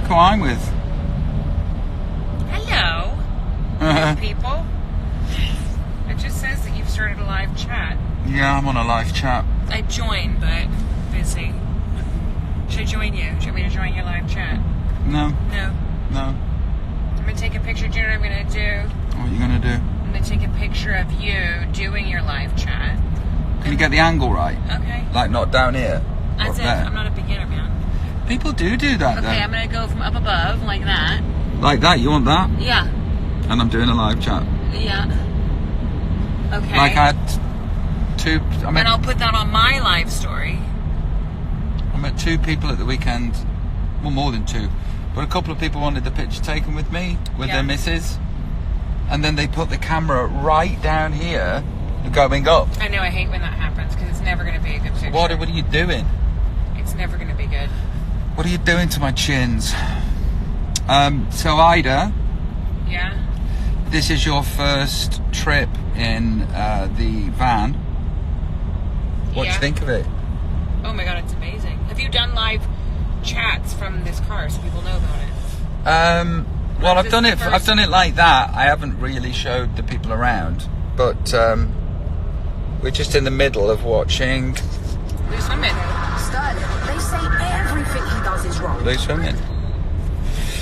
Look who I'm with. Hello, people. It just says that you've started a live chat. Yeah, I'm on a live chat. I joined, but busy. Should I join you? Do you want me to join your live chat? No. No. No. I'm going to take a picture. Do you know what I'm going to do? What are you going to do? I'm going to take a picture of you doing your live chat. Can you get the angle right? Okay. Like not down here? That's it. I'm not a beginner, man. People do that, though. Okay, I'm going to go from up above, like that. Like that? You want that? Yeah. And I'm doing a live chat. Yeah. Okay. Like I had two... And I'll put that on my live story. I met two people at the weekend. Well, more than two. But a couple of people wanted the picture taken with me, with their missus. And then they put the camera right down here, going up. I know, I hate when that happens, because it's never going to be a good picture. What are you doing? It's never going to be good. What are you doing to my chins? So Ida. Yeah? This is your first trip in the van. What do you think of it? Oh my god, it's amazing. Have you done live chats from this car so people know about it? Well, I've done it like that. I haven't really showed the people around, but we're just in the middle of watching. Blue Swimming. Sterling, they say everything he does is wrong. Blue Swimming.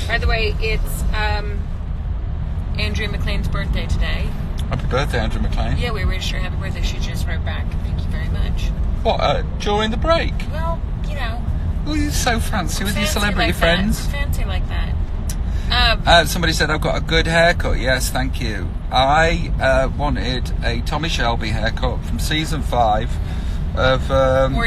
By the way, it's Andrea McLean's birthday today. Happy birthday, Andrew McLean. Yeah, we wished her happy birthday. She just wrote back, thank you very much. What, during the break? Well, you know. Oh, you're so fancy with your celebrity friends. Fancy like that. Somebody said I've got a good haircut. Yes, thank you. I wanted a Tommy Shelby haircut from season 5 of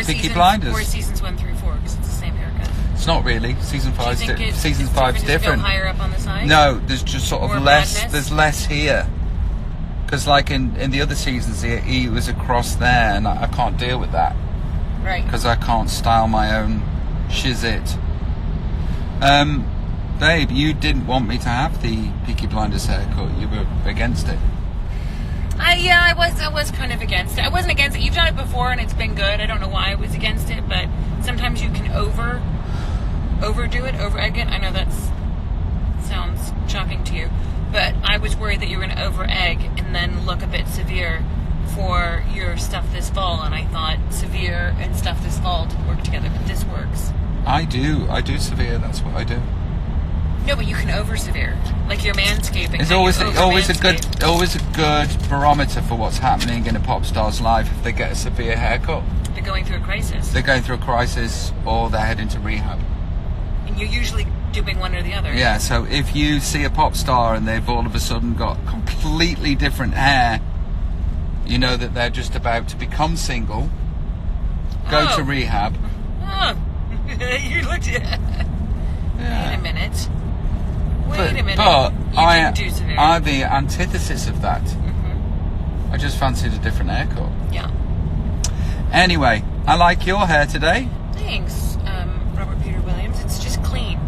Peaky Blinders. Or seasons 1 through 4, because it's the same haircut. It's not really. Season 5's different. Season 5's different. Higher up on the side? No, there's just sort of More less. madness? There's less here. Because like in the other seasons, he was across there, and I can't deal with that. Right. Because I can't style my own shizit. Babe, you didn't want me to have the Peaky Blinders haircut. You were against it. I was kind of against it. I wasn't against it. You've done it before, and it's been good. I don't know why I was against it, but sometimes you can overdo it, over-egg it. I know that sounds shocking to you, but I was worried that you were going to over-egg and then look a bit severe for your Stuff This Fall, and I thought severe and Stuff This Fall didn't work together, but this works. I do severe. That's what I do. No, but you can over-severe, like your manscaping. It's always a good barometer for what's happening in a pop star's life if they get a severe haircut. They're going through a crisis. They're going through a crisis, or they're heading to rehab. And you're usually doing one or the other. Yeah, so if you see a pop star and they've all of a sudden got completely different hair, you know that they're just about to become single, go to rehab. Oh, you looked at. Yeah. Wait a minute. But you didn't do severe. I'm the antithesis of that. Mm-hmm. I just fancied a different haircut. Yeah. Anyway, I like your hair today. Thanks, Robert Peter Williams. It's just clean.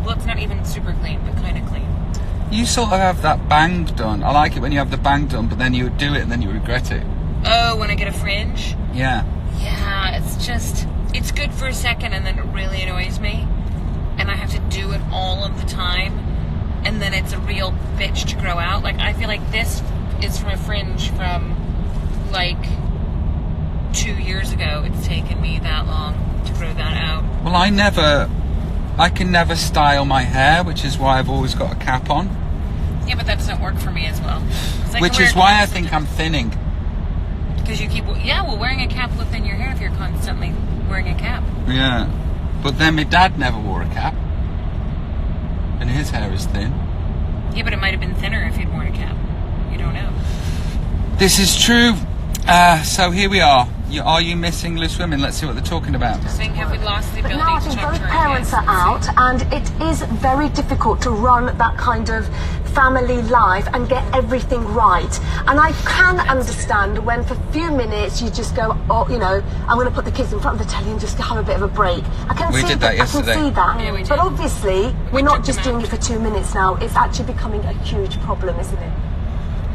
Well, it's not even super clean, but kind of clean. You sort of have that bang done. I like it when you have the bang done, but then you do it and then you regret it. Oh, when I get a fringe? Yeah. Yeah, it's good for a second and then it really annoys me. And I have to do it all of the time. And then it's a real bitch to grow out. Like, I feel like this is from a fringe from, like, 2 years ago. It's taken me that long to grow that out. Well, I can never style my hair, which is why I've always got a cap on. Yeah, but that doesn't work for me as well. Which is why I think I'm thinning. Because you keep, wearing a cap will thin your hair if you're constantly wearing a cap. Yeah. But then my dad never wore a cap. And his hair is thin. Yeah, but it might have been thinner if he'd worn a cap. You don't know. This is true. So here we are. Are you missing Loose Women? Let's see what they're talking about. Saying, have we lost the ability But now I to think talk both to our parents kids? are out, and it is very difficult to run that kind of family life and get everything right. And I can understand when for a few minutes you just go, oh, I'm going to put the kids in front of the telly and just have a bit of a break. We did that yesterday. I can see that. Yeah, we did. But obviously, we're took not just them doing out. it for 2 minutes now. It's actually becoming a huge problem, isn't it?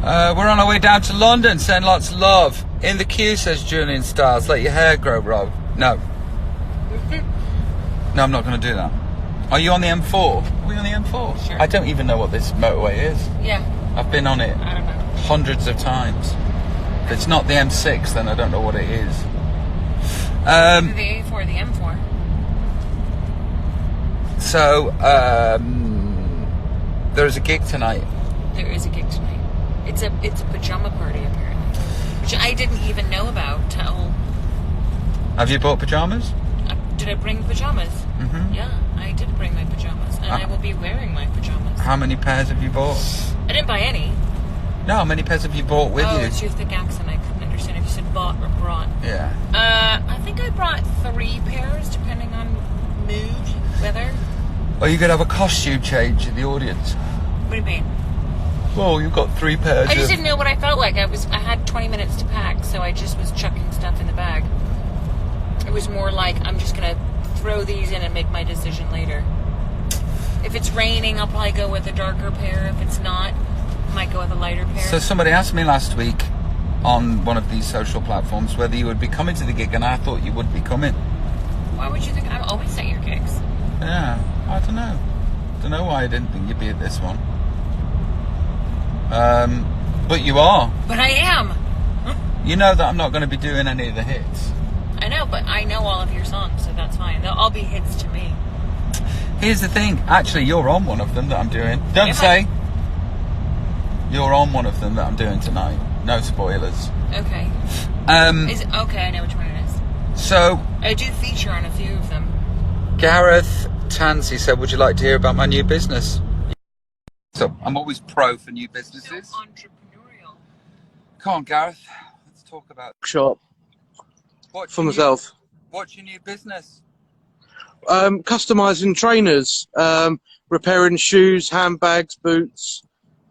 We're on our way down to London, sending lots of love. In the queue, says Julian Stiles. Let your hair grow, Rob. No. No, I'm not going to do that. Are you on the M4? Are we on the M4? Sure. I don't even know what this motorway is. Yeah. I've been on it I don't know. hundreds of times. If it's not the M6, then I don't know what it is. The A4, the M4. So, there's a gig tonight. There is a gig tonight. It's a pajama party apparently, which I didn't even know about till. Have you bought pajamas? Did I bring pajamas? Mm-hmm. Yeah, I did bring my pajamas, and I will be wearing my pajamas. How many pairs have you bought? I didn't buy any. No, how many pairs have you bought with you? Oh, it's your thick accent. I couldn't understand if you said bought or brought. Yeah. I think I brought 3 pairs, depending on mood, weather. Are you going to have a costume change in the audience? What do you mean? Well, you've got 3 pairs. I just didn't know what I felt like. I had 20 minutes to pack, so I just was chucking stuff in the bag. It was more like, I'm just going to throw these in and make my decision later. If it's raining, I'll probably go with a darker pair. If it's not, I might go with a lighter pair. So somebody asked me last week on one of these social platforms whether you would be coming to the gig, and I thought you would be coming. Why would you think I'm always at your gigs? Yeah, I don't know. Don't know why I didn't think you'd be at this one. But you are. But I am. You know that I'm not going to be doing any of the hits. I know, but I know all of your songs, so that's fine. They'll all be hits to me. Here's the thing. Actually, you're on one of them that I'm doing. Don't Am say. You're on one of them that I'm doing tonight. No spoilers. Okay. Okay, I know which one it is. So, I do feature on a few of them. Gareth Tansey said, would you like to hear about my new business? So, I'm always pro for new businesses. So entrepreneurial. Come on, Gareth. Let's talk about Shop for myself. What's your new business? Customizing trainers, repairing shoes, handbags, boots,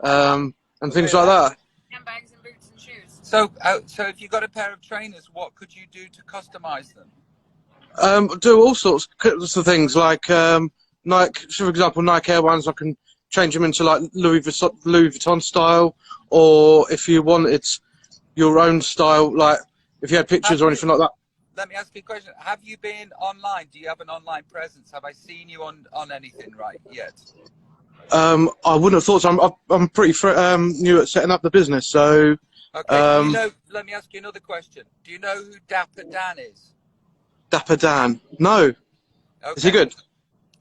and things like that. Handbags and boots and shoes. So if you got a pair of trainers, what could you do to customize them? Do all sorts of things like Nike, for example, Nike Air ones. I can change them into like Louis Vuitton style, or if you wanted your own style, like if you had pictures or anything like that. Let me ask you a question. Have you been online? Do you have an online presence? Have I seen you on anything right yet? I wouldn't have thought so. I'm pretty new at setting up the business, so. Okay. Let me ask you another question. Do you know who Dapper Dan is? Dapper Dan? No. Okay. Is he good?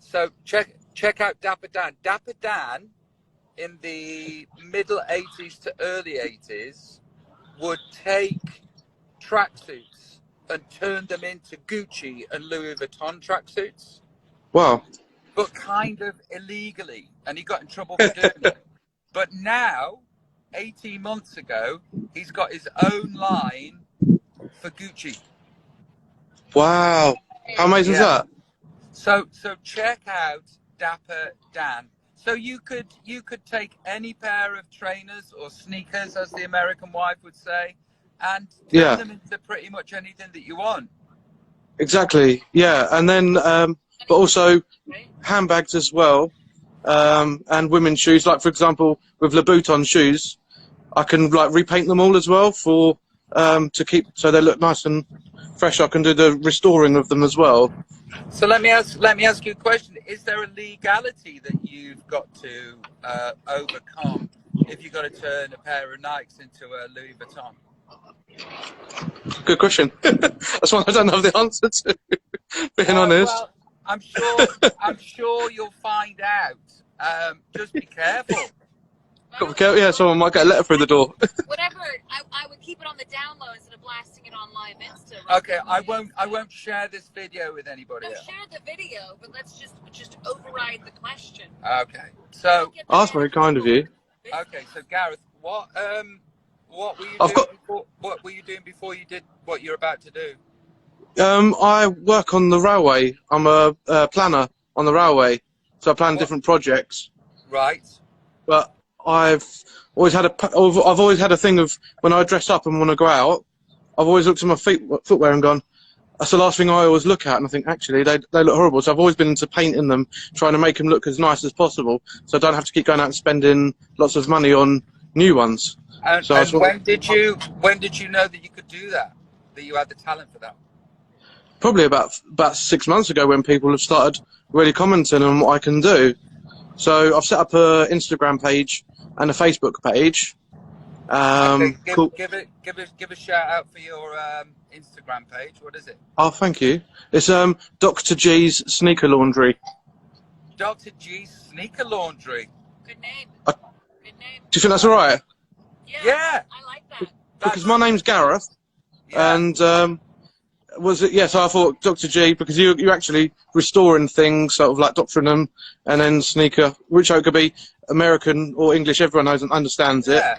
So check out Dapper Dan. Dapper Dan, in the middle 80s to early 80s, would take tracksuits and turn them into Gucci and Louis Vuitton tracksuits. Wow. But kind of illegally, and he got in trouble for doing it. But now, 18 months ago, he's got his own line for Gucci. Wow. How amazing is that? So check out Dapper Dan. So you could take any pair of trainers or sneakers, as the American wife would say, and turn them into pretty much anything that you want. Exactly. Yeah, and then but also handbags as well, and women's shoes. Like for example, with Louboutin shoes, I can like repaint them all as well for to keep so they look nice and fresh. I can do the restoring of them as well. So let me ask you a question. Is there a legality that you've got to overcome if you've got to turn a pair of Nikes into a Louis Vuitton? Good question. That's one I don't have the answer to, being honest. Well, I'm sure you'll find out. Just be careful. Got to be careful. Yeah, someone might get a letter through the door. Whatever. I would keep it on the down low instead of blasting it on live Insta. Right? Okay, I won't share this video with anybody else. Share the video, but let's just override the question. Okay, so that's very kind of you. Okay, so Gareth, what were you doing before you did what you're about to do? I work on the railway. I'm a planner on the railway, so I plan different projects. Right. But I've always had a thing of when I dress up and want to go out, I've always looked at my footwear and gone, that's the last thing I always look at, and I think actually they look horrible. So I've always been into painting them, trying to make them look as nice as possible, so I don't have to keep going out and spending lots of money on new ones. And when did you know that you could do that? That you had the talent for that? probably about 6 months ago when people have started really commenting on what I can do. So I've set up a Instagram page and a Facebook page. Okay, Cool. give a shout out for your Instagram page. What is it? Oh, thank you. It's Dr. G's Sneaker Laundry. Dr. G's Sneaker Laundry. Good name. Uh, Good name. Do you think that's all right? Yeah. I like that. Because my name's Gareth, Yeah. and was it? Yes, I thought Dr. G, because you're actually restoring things, sort of like doctoring them, and then sneaker, which could be American or English. Everyone knows and understands it. Yeah.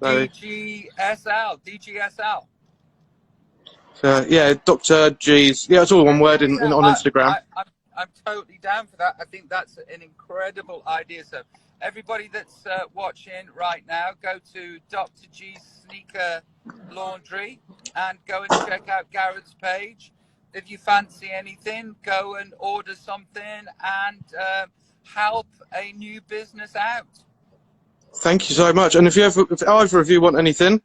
So, DGSL. yeah, Dr. G's. Yeah, it's all one word on Instagram. I'm totally down for that. I think that's an incredible idea. So everybody that's watching right now, go to Dr. G's Sneaker Laundry and go and check out Garrett's page. If you fancy anything, go and order something and help a new business out. Thank you so much. And if either of you want anything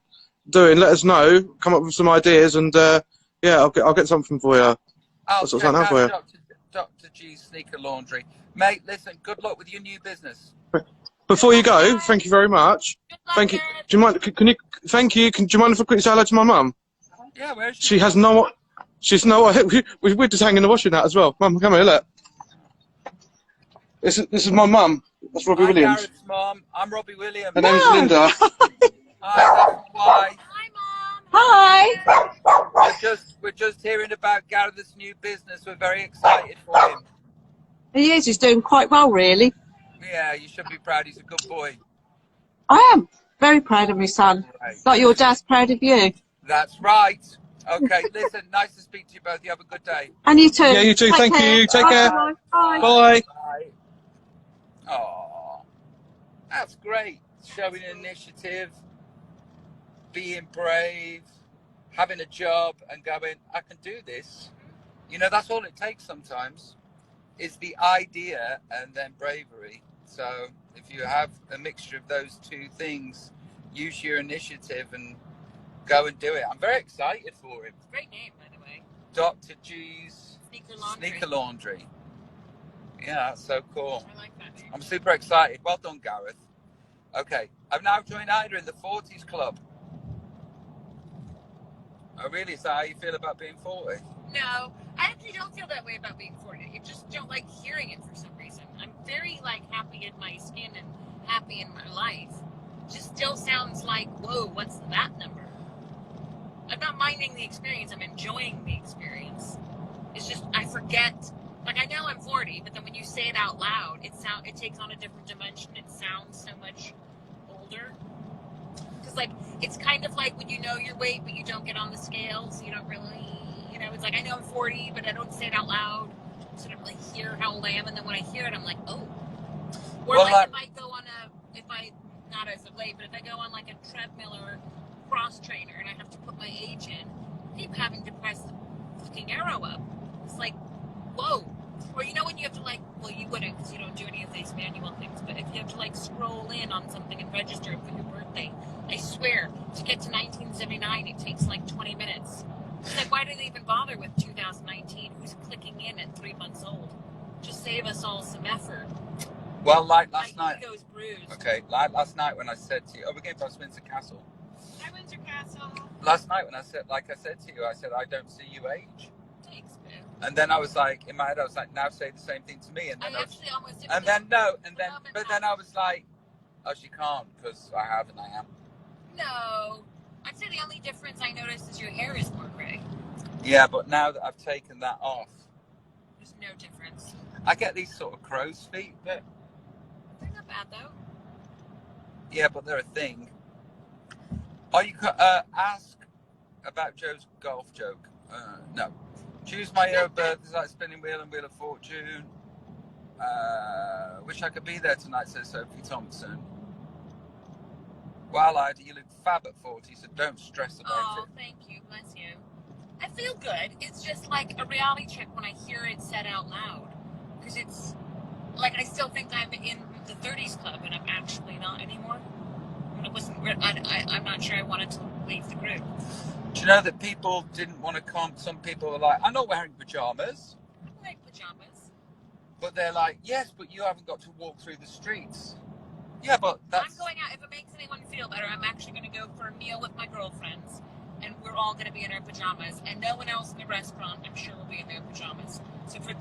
doing, let us know. Come up with some ideas, and yeah, I'll get something for you. I'll That's what check I'm out for you. Dr. G's Sneaker Laundry. Mate, listen, good luck with your new business. Before you go, thank you very much. Good luck, Thank you. Gareth. Do you mind? Can you? Thank you. Do you mind if I quickly say hello to my mum? Yeah, where's she? She has no. She's no. We're just hanging the washing out as well. Mum, come here. Look. This is my mum. That's Robbie Hi, Williams. Garrett's mum. I'm Robbie Williams. Her name's Linda. Hi, that's why. Hi, Mom. Hi. We're just hearing about Garrett's new business. We're very excited for him. He is. He's doing quite well, really. Yeah, you should be proud. He's a good boy. I am very proud of my son. Right. Like your dad's proud of you. That's right. Okay, listen, nice to speak to you both. You have a good day. And you too. Yeah, you too. Thank care. you. Take Bye. care. Bye. Bye. Bye. Oh, that's great. Showing initiative, being brave, having a job and going, I can do this. You know, that's all it takes sometimes, is the idea and then bravery. So if you have a mixture of those two things, use your initiative and go and do it. I'm very excited for him. Great name, by the way. Dr. G's Sneaker Laundry. Laundry. Yeah, that's so cool. I like that name. I'm super excited. Well done, Gareth. Okay, I've now joined Ida in the 40s club. Oh, really? Is that how you feel about being 40? No, I actually don't feel that way about being 40. I just don't like hearing it for some reason. I'm very, happy in my skin and happy in my life. Just still sounds like, whoa, what's that number? I'm not minding the experience. I'm enjoying the experience. It's just, I forget. I know I'm 40, but then when you say it out loud, it takes on a different dimension. It sounds so much older. Because, it's kind of like when you know your weight, but you don't get on the scales. You don't really, it's like, I know I'm 40, but I don't say it out loud. So I don't really hear how old I am. And then when I hear it, I'm like, oh. Or Well, if I go on not as of late, but if I go on a treadmill or cross trainer and I have to put my age in, I keep having to press the fucking arrow up. It's like, whoa. Or when you have to well, you wouldn't because you don't do any of these manual things, but if you have to scroll in on something and register it for your birthday, I swear, to get to 1979, it takes 20 minutes. It's why do they even bother with 2019? Who's clicking in at 3 months old? Just save us all some effort. Well, last night. My ego's bruised. Okay, last night when I said to you, we're going to Windsor Castle. Hi, Windsor Castle. Last night when I said to you, I said, I don't see you age. Thanks, boo. And then I was in my head, I was now say the same thing to me. And then I actually almost did. but then I was like, oh, she can't because I have and I am. No. I'd say the only difference I noticed is your hair is more gray. Yeah, but now that I've taken that off, There's no difference. I get these sort of crow's feet, but They're not bad, though. yeah, but they're a thing. Oh, you could ask about Joe's golf joke. No. Choose my year of birth is like spinning wheel and wheel of fortune. Wish I could be there tonight, says Sophie Thompson. Well, Ida, you look fab at 40, so don't stress about it. Thank you. Bless you. I feel good. It's just like a reality check when I hear it said out loud. Because it's, I still think I'm in the 30s club, and I'm actually not anymore. I'm not sure I wanted to leave the group. Do you know that people didn't want to come? Some people were like, I'm not wearing pajamas. I'm wearing pajamas. But they're like, yes, but you haven't got to walk through the streets. Yeah, but that's... I'm going out. If it makes anyone feel better, I'm actually going to go for a meal with my girlfriends. And we're all going to be in our pajamas. And no one else in the restaurant, I'm sure, will be in their pajamas. So for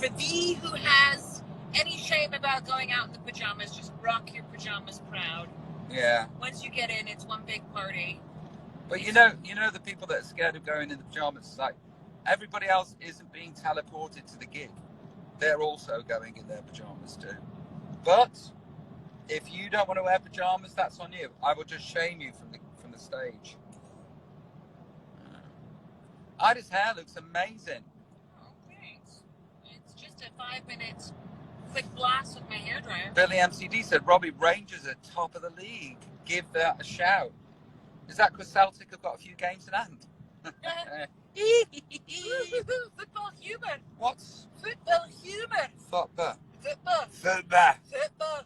thee who has any shame about going out in the pajamas, just rock your pajamas proud. Yeah. Once you get in, it's one big party. But you know the people that are scared of going in the pajamas, it's like everybody else isn't being teleported to the gig. They're also going in their pajamas too. But if you don't want to wear pajamas, that's on you. I will just shame you from the stage. Ida's hair looks amazing. Oh, thanks. It's just a 5-minute quick blast with my hairdryer. Billy MCD said Robbie Rangers are top of the league. Give that a shout. Is that because Celtic have got a few games in hand? Football humour. What's Football humour. football? Football. Football. Football.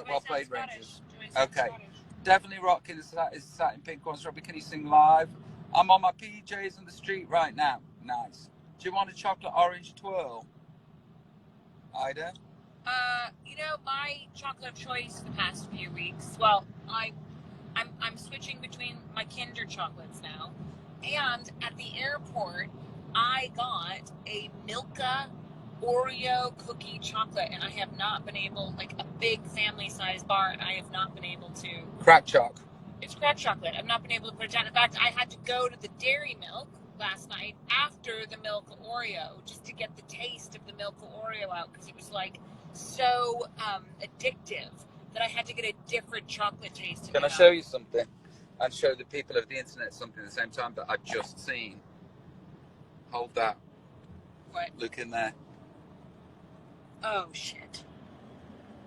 Well played, Rangers. Scottish. Okay. Definitely rocking is sat in pink ones. Robbie, can you sing live? I'm on my PJs on the street right now. Nice. Do you want a chocolate orange twirl? Ida? My chocolate of choice the past few weeks. Well, I'm switching between my Kinder chocolates now. And at the airport, I got a Milka Oreo cookie chocolate, and I have not been able, like a big family-sized bar, and I have not been able to. Crack choc. It's crack chocolate. I've not been able to put it down. In fact, I had to go to the Dairy Milk last night after the Milka Oreo just to get the taste of the Milka Oreo out, because it was like so addictive that I had to get a different chocolate taste. Can I show you something? And show the people of the internet something at the same time that I've just seen. Hold that. What? Look in there. Oh, shit.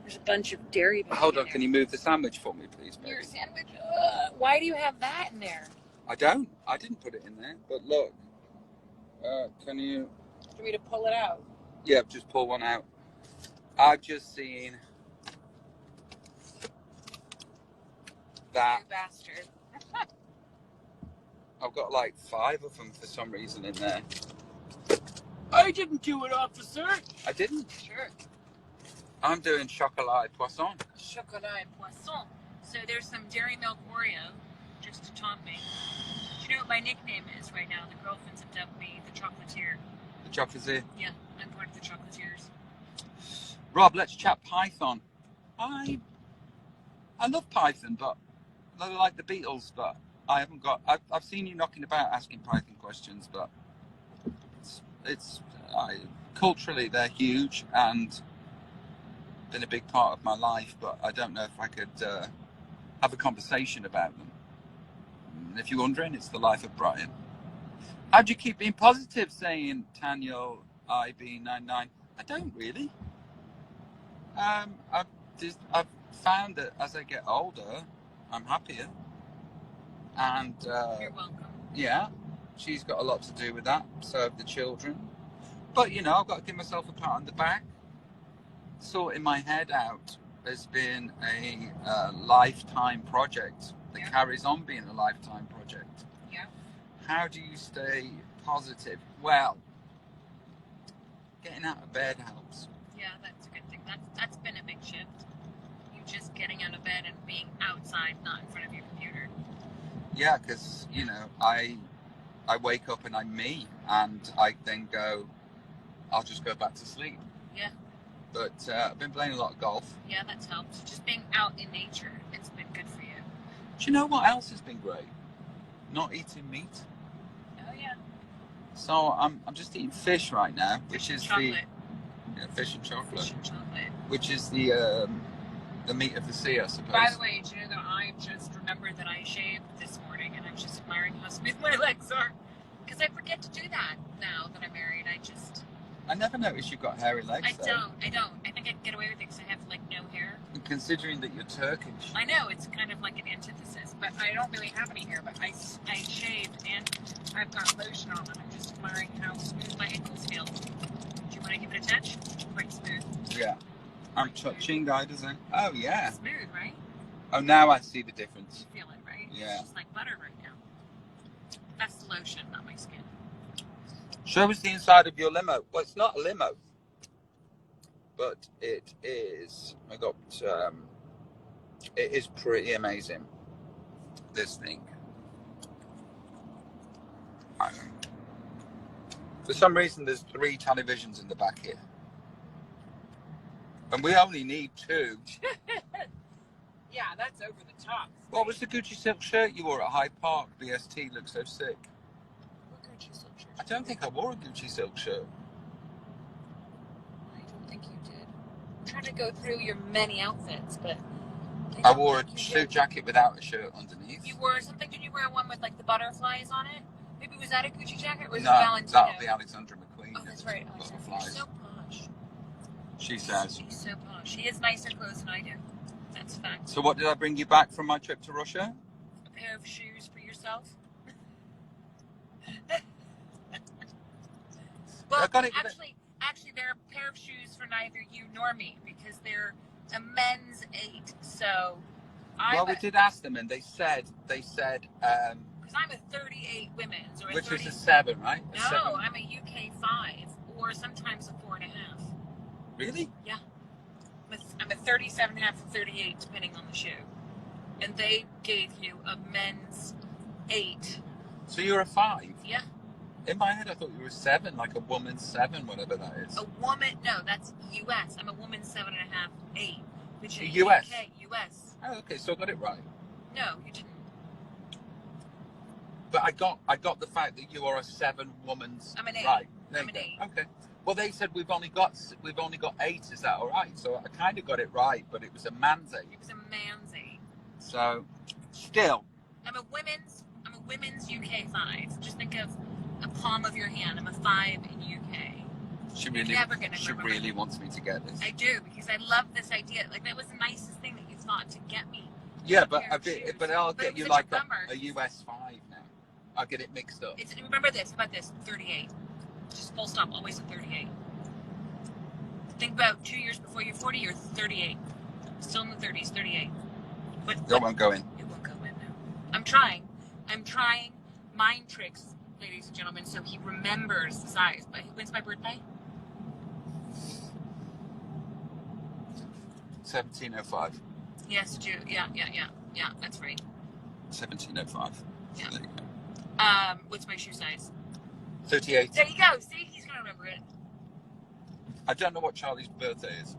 There's a bunch of dairy. Hold on, can you move the sandwich for me, please, baby? Your sandwich? Why do you have that in there? I don't. I didn't put it in there. But look. Can you... Do you want me to pull it out? Yeah, just pull one out. I've just seen... that. You bastard. I've got like 5 of them for some reason in there. I didn't do it, officer. I didn't. Sure. I'm doing chocolat poisson. Chocolat poisson. So there's some Dairy Milk Oreo, just to taunt me. Do you know what my nickname is right now? The girlfriends have dubbed me the chocolatier. The chocolatier. Yeah, I'm part of the chocolatiers. Rob, let's chat Python. I love Python, but I like the Beatles, but I haven't got. I've seen you knocking about asking Python questions, but culturally they're huge and been a big part of my life. But I don't know if I could have a conversation about them. And if you're wondering, it's the life of Brian. How do you keep being positive? Saying Taniel IB99. I don't really. I've found that as I get older, I'm happier, and You're welcome. yeah, she's got a lot to do with that. So have the children. But I've got to give myself a pat on the back. Sorting my head out has been a lifetime project that carries on being a lifetime project. Yeah. How do you stay positive? Well, getting out of bed helps. Yeah, that's a good thing. That's been a big shift. You just getting out of bed and being outside, not in front of your computer. Yeah, because I wake up and I'm me, and I then go, I'll just go back to sleep. Yeah. But I've been playing a lot of golf. Yeah, that's helped. Just being out in nature, it's been good for you. Do you know what else has been great? Not eating meat. Oh yeah. So I'm just eating fish right now, which is chocolate. Fish and chocolate. Fish and chocolate. Which is the meat of the sea, I suppose. By the way, do you know that I just remembered that I shaved this morning, and I'm just admiring how smooth my legs are. Because I forget to do that now that I'm married. I never noticed you've got hairy legs. I don't. I think I can get away with it because I have like no hair. And considering that you're Turkish. I know, it's kind of like an antithesis, but I don't really have any hair, but I shaved and I've got lotion on, and I'm just admiring how smooth my ankles feel. Do you want to give it a touch? Quite smooth. Yeah. I'm touching, does it? Oh, yeah. Smooth, right? Oh, now I see the difference. You feel it, right? Yeah. It's just like butter right now. That's the lotion, not my skin. Show us the inside of your limo. Well, it's not a limo, but it is. I got. It is pretty amazing. This thing. For some reason, there's 3 televisions in the back here, and we only need 2. Yeah, that's over the top. What was the Gucci silk shirt you wore at Hyde Park? BST looked so sick. What Gucci silk shirt? I don't think I wore a Gucci silk shirt. I don't think you did. I'm trying to go through your many outfits, but I wore a suit jacket without a shirt underneath. You wore something? Did you wear one with like the butterflies on it? Maybe was that a Gucci jacket or was No, it Valentino? that'll be Alexandra McQueen. Oh, that's right. Oh, you're Butterflies. so posh. She says. She's so posh. She has nicer clothes than I do. That's a fact. So what did I bring you back from my trip to Russia? A pair of shoes for yourself. Well, I got it- actually, they're a pair of shoes for neither you nor me because they're a men's 8. So, Well, we did ask them, and they said, because I'm a 38 women's or a which 30. is a 7, right? A No, 7. I'm a UK 5 or sometimes a 4.5. Really? Yeah. I'm a 37.5 and 38 depending on the shoe. And they gave you a men's 8. So you're a 5? Yeah. In my head, I thought you were a 7, like a woman's 7, whatever that is. A woman, no, that's US. I'm a woman's 7.5, 8. Which is US? UK, US. Oh, okay, so I got it right. No, you didn't. But I got the fact that you are a 7 woman's. I'm an 8. Right. There I'm you an go. 8. Okay. Well, they said we've only got 8. Is that all right? So I kind of got it right, but it was a man's 8. It was a man's 8. So, still. I'm a women's UK 5. Just think of a palm of your hand. I'm a 5 in UK. She You're really, never gonna she remember. really wants me to get this. I do because I love this idea. Like that was the nicest thing that you thought to get me. Yeah, but pair of shoes. I'll But get it you was like such a bummer. a US 5 now. I'll get it mixed up. Remember this. How about this? 38. Just full stop. Always a 38. Think about 2 years before you're 40. You're 38. Still in the 30s. 38. But That won't go in. it won't go in now. I'm trying mind tricks, ladies and gentlemen, so he remembers the size. But when's my birthday? 1705. Yes, June. Yeah. That's right. 1705. Yeah. There you go. What's my shoe size? 38. There you go. See, he's gonna remember it. I don't know what Charlie's birthday is.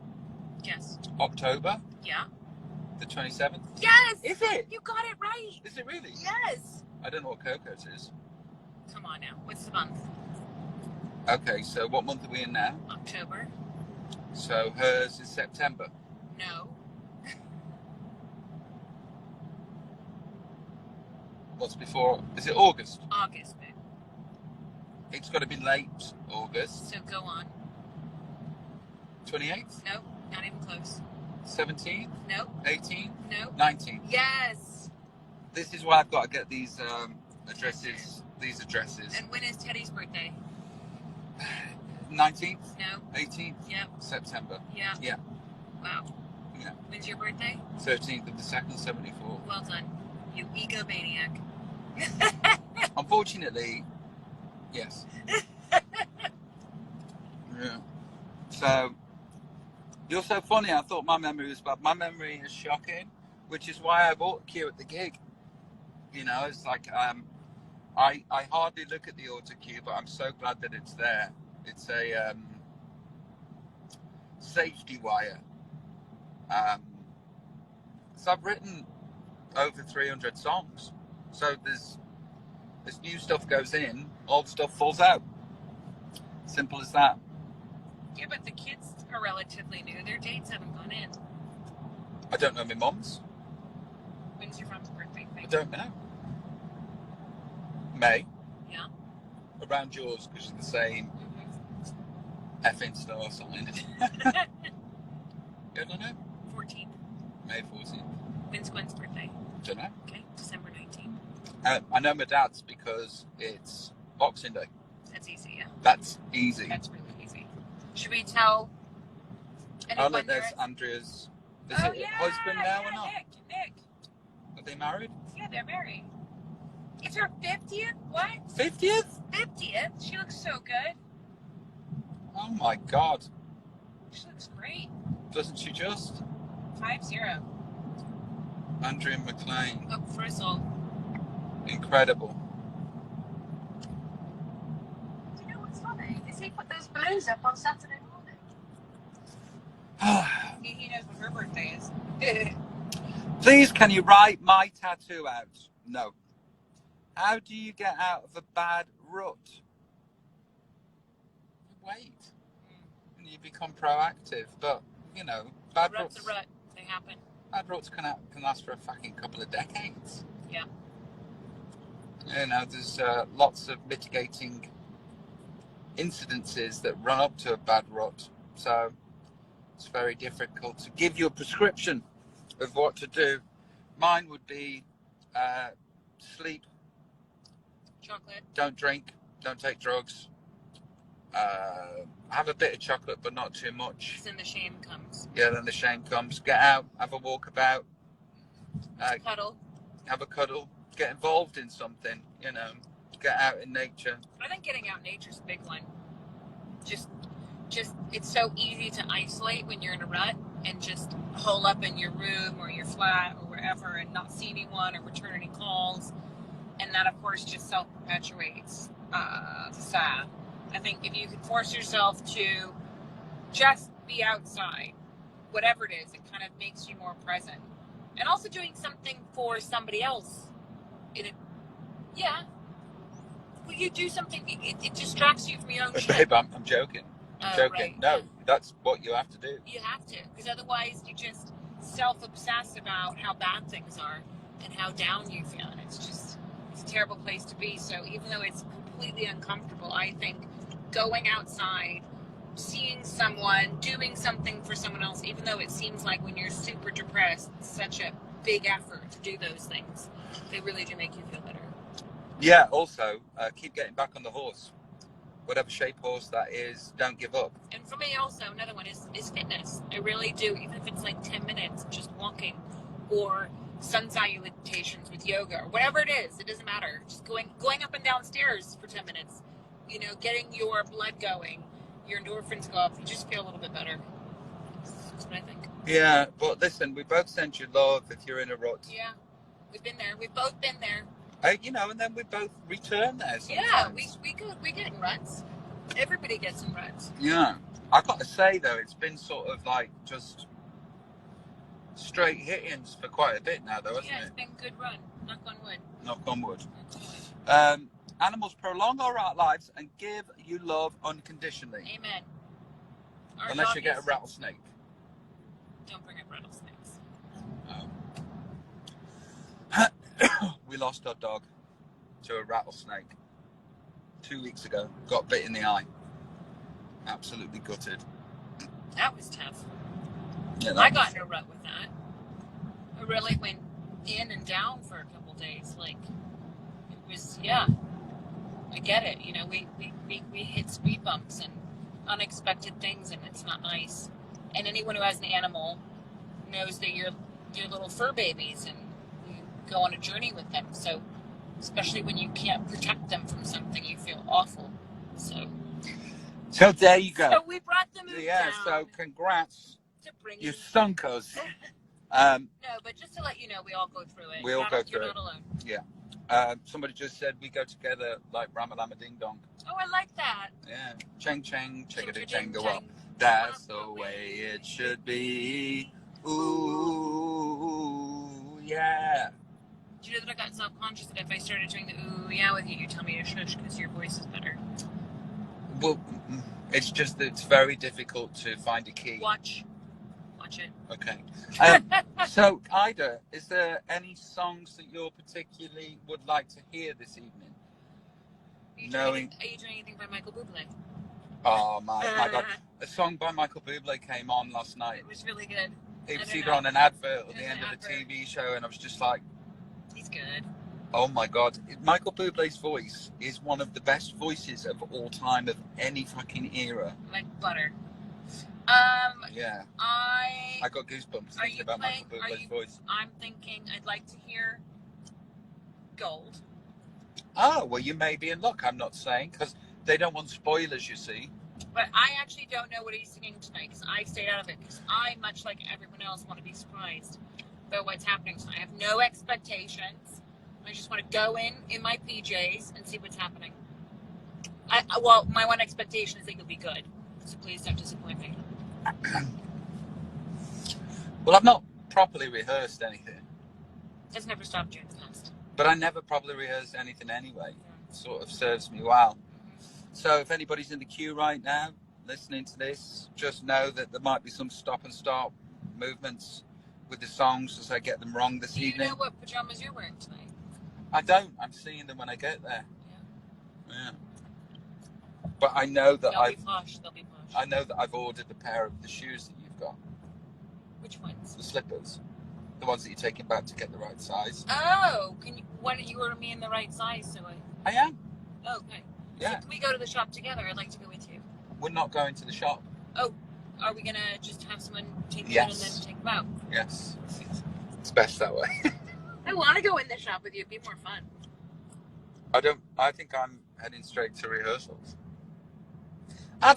Yes. October Yeah. the 27th. Yes. Is it? You got it right. Is it really? Yes. I don't know what Coco's is. Come on now. What's the month? Okay, so what month are we in now? October. So hers is September. No. What's before? Is it August? August, babe. It's got to be late August. So go on. 28th? No, not even close. 17th? No, 18th? no. 19th? Yes. This is why I've got to get these addresses. These addresses. And when is Teddy's birthday? 19th? No. 18th? Yep. September. Yeah. Yeah. Wow. Yeah. When's your birthday? 13th of the 2nd, 74. Well done. You egomaniac. Unfortunately, yes. Yeah. So, you're so funny. I thought my memory was bad. My memory is shocking, which is why I bought Q at the gig. You know, it's like I hardly look at the auto cue, but I'm so glad that it's there. It's a safety wire. So I've written over 300 songs. So there's new stuff goes in, old stuff falls out. Simple as that. Yeah, but the kids are relatively new. Their dates haven't gone in. I don't know my mum's. When's your mom's birthday? I don't know. May. Yeah. Around yours, because you're the same effing star sign. I don't know. 14th. May 14th. When's Gwen's birthday? Don't know. Okay, December 19th. I know my dad's because it's Boxing Day. That's easy, yeah. That's easy. That's really easy. Should we tell Oh, anyone look, there? there's Andrea's. Is Oh, it yeah, husband now or yeah, not? Nick. Are they married? Yeah, they're married. It's her 50th? What? 50th? 50th? She looks so good. Oh my God. She looks great. Doesn't she just? 5-0. Andrea McLean. Oh, Frizzle. Incredible. Do you know what's funny? Is he put those balloons up on Saturday morning? He knows what her birthday is. Please, can you write my tattoo out? No. How do you get out of a bad rut? Wait. And you become proactive. But, you know, bad Rut's ruts. a rut. They happen. Bad ruts can last for a fucking couple of decades. Yeah. You know, there's lots of mitigating incidences that run up to a bad rut. So it's very difficult to give you a prescription of what to do. Mine would be sleep, Chocolate. don't drink, don't take drugs, have a bit of chocolate but not too much. Then the shame comes. Yeah, then the shame comes. Get out, have a walk about, Cuddle. have a cuddle, get involved in something, you know, get out in nature. I think getting out in nature's a big one. Just it's so easy to isolate when you're in a rut and just hole up in your room or your flat or wherever and not see anyone or return any calls. And that, of course, just self-perpetuates the sad. I think if you can force yourself to just be outside, whatever it is, it kind of makes you more present. And also doing something for somebody else. Yeah. Well, you do something, it distracts you from your own shit. Babe, I'm joking. I'm joking. Right. No, that's what you have to do. You have to, because otherwise you just self-obsess about how bad things are and how down you feel. And it's a terrible place to be. So even though it's completely uncomfortable, I think going outside, seeing someone, doing something for someone else, even though it seems like when you're super depressed, it's such a big effort to do those things, they really do make you feel better. Yeah, also, keep getting back on the horse. Whatever shape horse that is, don't give up. And for me also, another one is fitness. I really do, even if it's like 10 minutes, just walking or sun salutations with yoga or whatever it is, it doesn't matter. Just going up and down stairs for 10 minutes, you know, getting your blood going, your endorphins go up, you just feel a little bit better. That's what I think. Yeah, but listen, we both send you love if you're in a rut. Yeah, we've been there. We've both been there. You know, and then we both return there sometimes. Yeah, we get in ruts. Everybody gets in ruts. Yeah. I got to say, though, it's been sort of like just straight hit-ins for quite a bit now, though, hasn't Yeah, it's it? been a good run. Knock on wood. Knock on wood. Knock on wood. Animals prolong our lives and give you love unconditionally. Amen. Our Unless you get a doggies- rattlesnake. Don't bring up rattlesnakes. We lost our dog to a rattlesnake 2 weeks ago. Got bit in the eye. Absolutely gutted. That was tough. Yeah, I got in a rut with that. I really went in and down for a couple days. Like, it was, yeah. I get it. You know, we hit speed bumps and unexpected things, and it's not nice. And anyone who has an animal knows that you're little fur babies, and you go on a journey with them. So, especially when you can't protect them from something, you feel awful. So there you go. So we brought the mood Yeah, down so congrats. to bring You you. sunk us. No, but just to let you know, we all go through it. We all go through You're it. not alone. Somebody just said we go together like Ramalama Ding Dong. Oh, I like that. Yeah. Cheng Cheng, chickadee Ching, cheng ching. That's the way it should be. Ooh, yeah. Do you know that I got self-conscious that if I started doing the ooh yeah with you, you tell me to shush because your voice is better. Well, it's just that it's very difficult to find a key. Watch it. Okay. So, Ida, is there any songs that you particularly would like to hear this evening? Are you doing anything by Michael Bublé? Oh my God! A song by Michael Bublé came on last night. It was really good. It was I don't either know. on an advert or It was the end an of the advert. TV show, and I was just like, He's good. oh my God. Michael Bublé's voice is one of the best voices of all time of any fucking era. Like butter. Yeah. I got goosebumps Are thinking you about playing? Michael Bublé's voice. I'm thinking I'd like to hear Gold. Oh, well, you may be in luck. I'm not saying, because they don't want spoilers, you see. But I actually don't know what he's singing tonight because I stayed out of it because I, much like everyone else, want to be surprised about what's happening. So I have no expectations. I just want to go in my PJs and see what's happening. Well, my one expectation is that you'll be good. So please don't disappoint me. Well, I've not properly rehearsed anything. It's never stopped you in the past. But I never properly rehearsed anything anyway. It sort of serves me well. So if anybody's in the queue right now, listening to this, just know that there might be some stop and start movements with the songs as I get them wrong this evening. Do you know what pajamas you're wearing tonight? I don't. I'm seeing them when I get there. Yeah. But I know that They'll be posh. They'll be posh. I know that I've ordered a pair of the shoes that you've got. Which ones? The slippers. The ones that you're taking back to get the right size. Oh, why don't you order me in the right size so I am. Oh, okay. Yeah. So can we go to the shop together? I'd like to go with you. We're not going to the shop. Oh, are we gonna just have someone take them Yes. in and then take them out? Yes. It's best that way. I want to go in the shop with you. It'd be more fun. I think I'm heading straight to rehearsals.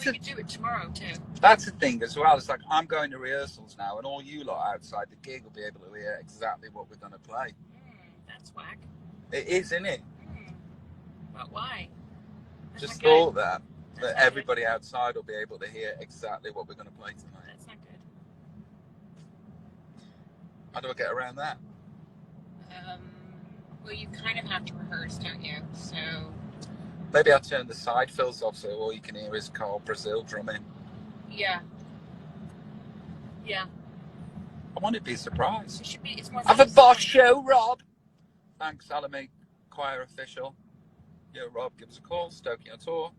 We could do it tomorrow too. That's the thing as well. It's like I'm going to rehearsals now, and all you lot outside the gig will be able to hear exactly what we're going to play. That's whack. It is, isn't it? But why? That's Just not good. thought that That's not everybody outside will be able to hear exactly what we're going to play tonight. That's not good. How do I get around that? Well, you kind of have to rehearse, don't you? So. Maybe I'll turn the side fills off so all you can hear is Carl Brazil drumming. Yeah. Yeah. I want to be surprised. It should be. It's more. Have a boss show, Rob. Thanks, Salome, choir official. Yeah, Rob, give us a call. Stokey on tour.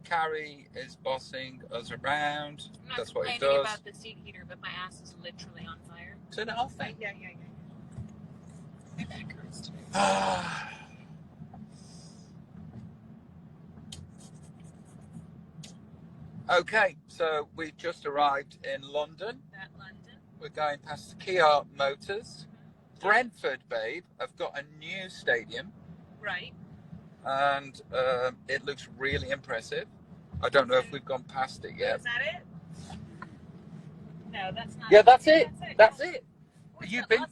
Carrie is bossing us around. I'm not That's what he complaining does. about the seat heater, but my ass is literally on fire. Turn it off, then. Yeah. My back hurts today. Okay, so we've just arrived in London. We're going past Kia Motors. Brentford, babe, have got a new stadium. Right. And it looks really impressive. I don't know if we've gone past it yet. Is that it? No, that's not. Yeah, that's it. That's it. You've been.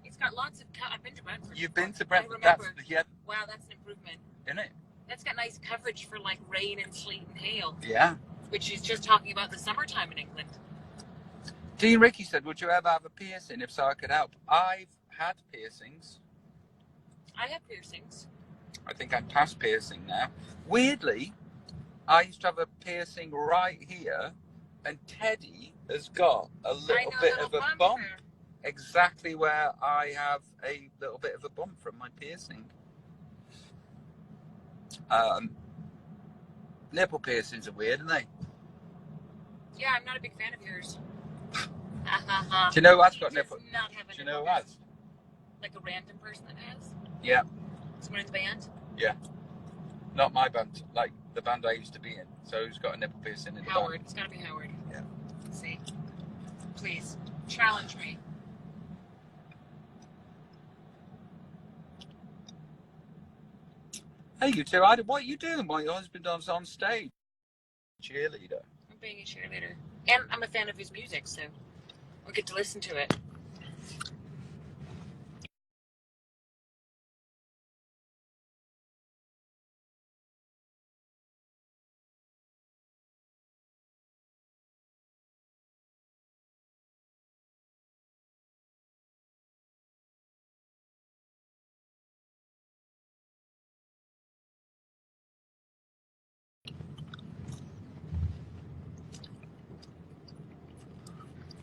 It's got lots of. I've been to Brentford. You've been to Brentford. I remember. Wow, that's an improvement. Isn't it? That's got nice coverage for like rain and sleet and hail. Yeah. Which is just talking about the summertime in England. Dean Ricky said, "Would you ever have a piercing? If so, I could help." I've had piercings. I have piercings. I think I'm past piercing now. Weirdly, I used to have a piercing right here, and Teddy has got a little bit of a bump. Exactly where I have a little bit of a bump from my piercing. Nipple piercings are weird, aren't they? Yeah, I'm not a big fan of yours. Do you know who has got nipple? Do you know who has? Like a random person that has? Yeah. Someone in the band? Yeah. Not my band, like the band I used to be in. So who's got a nipple piercing in the Howard. band? It's gotta be Howard. Yeah. Let's see. Please. Challenge me. Hey, you two, what are you doing while your husband is on stage? Cheerleader. I'm being a cheerleader. And I'm a fan of his music, so we'll get to listen to it.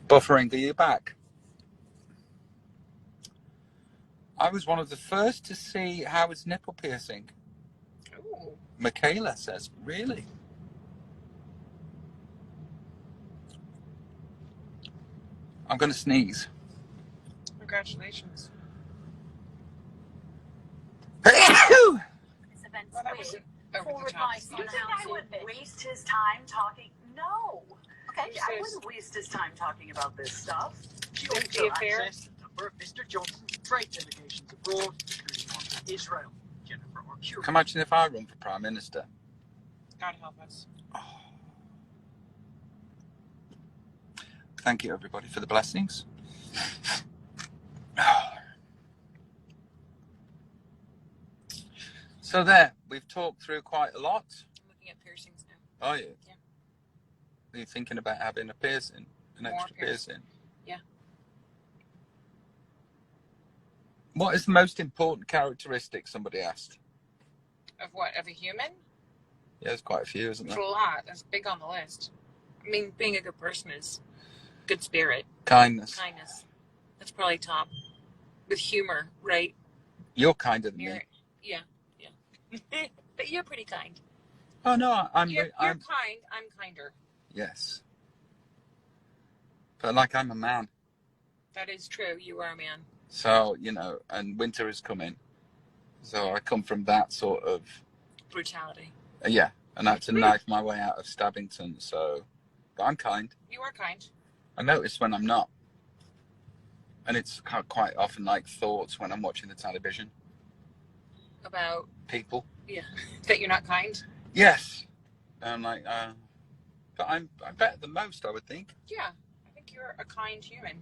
Buffering, are you back? I was one of the first to see Howard's nipple piercing. Ooh. Michaela says, really? I'm going to sneeze. Congratulations. This event's weird. Over the top. You think I would waste his time talking? No. Okay, I wouldn't waste his time talking about this stuff. She owns the affair. Mr. Johnson's trade delegations abroad, including one to Israel. Jennifer Phew. Can you imagine if I run for Prime Minister? God help us. Thank you, everybody, for the blessings. So there, we've talked through quite a lot. I'm looking at piercings now. Are you? Yeah. Are you thinking about having a piercing? An More extra piercing. piercing? Yeah. What is the most important characteristic, somebody asked? Of what? Of a human? Yeah, there's quite a few, isn't It's there? a lot. That's big on the list. I mean, being a good person is good spirit, Kindness. kindness. That's probably top. With humor, right? You're kinder than me. Yeah. But you're pretty kind. Oh, no, I'm You're kind. I'm kinder. Yes. But like, I'm a man. That is true. You are a man. So, you know, and winter is coming. So I come from that sort of... Brutality. Yeah, and I had to knife my way out of Stabbington, so... But I'm kind. You are kind. I notice when I'm not. And it's quite often like thoughts when I'm watching the television. About, People. yeah, that you're not kind? Yes. I'm like, but I'm better than most, I would think. Yeah. I think you're a kind human.